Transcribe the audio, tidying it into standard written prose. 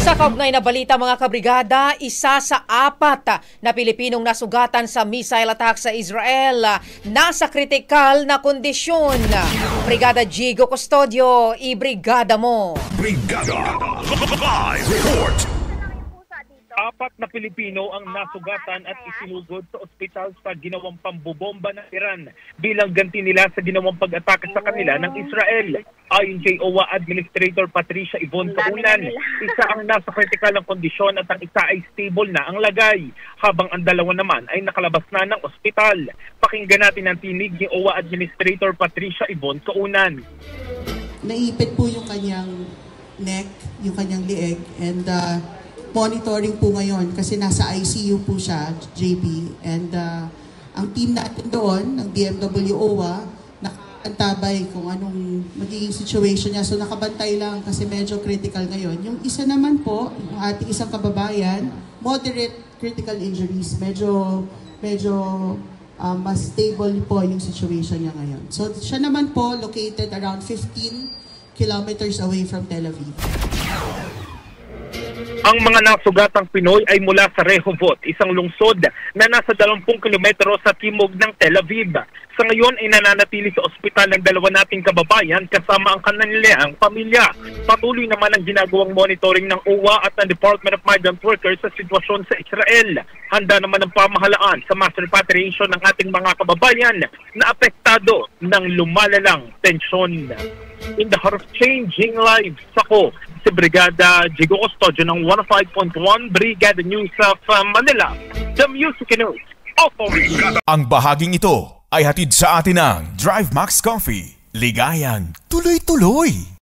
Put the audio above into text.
Sa kaugnay na balita mga kabrigada, isa sa apat na Pilipinong nasugatan sa missile attack sa Israel nasa kritikal na kondisyon. Brigada Jigo Custodio, ibrigada mo. Brigada Live Report. Apat na Pilipino ang nasugatan at isinugod sa ospital sa ginawang pambobomba ng Iran bilang ganti nila sa ginawang pag-atake sa kanila ng Israel. Ayon kay OWA Administrator Patricia Yvonne Kaunan, isa ang nasa kritikal ng kondisyon at ang isa ay stable na ang lagay, habang ang dalawa naman ay nakalabas na ng ospital. Pakinggan natin ang tinig ni OWA Administrator Patricia Yvonne Kaunan. Naipit po yung kanyang neck, yung kanyang lieg, and monitoring po ngayon kasi nasa ICU po siya, JP. And ang team natin doon, ng DMW OWA, nakaantabay kung anong magiging situation niya. So nakabantay lang kasi medyo critical ngayon. Yung isa naman po, yung ating isang kababayan, moderate critical injuries. Medyo mas stable po yung situation niya ngayon. So siya naman po located around 15 kilometers away from Tel Aviv. Ang mga nasugatang Pinoy ay mula sa Rehovot, isang lungsod na nasa 20 kilometro sa timog ng Tel Aviv. Sa ngayon ay nananatili sa ospital ng dalawa nating kababayan kasama ang kanilang pamilya. Patuloy naman ang ginagawang monitoring ng OWA at ng Department of Migrant Workers sa sitwasyon sa Israel. Handa naman ang pamahalaan sa mass repatriation ng ating mga kababayan na apektado ng lumalalang tensyon. In the heart of changing lives, ako si Brigada Jigo Custodio ng 105.1 Brigada News of Manila, the Music News Authority. Ang bahaging ito ay hatid sa atin ng Drive Max Coffee. Ligayang tuloy-tuloy.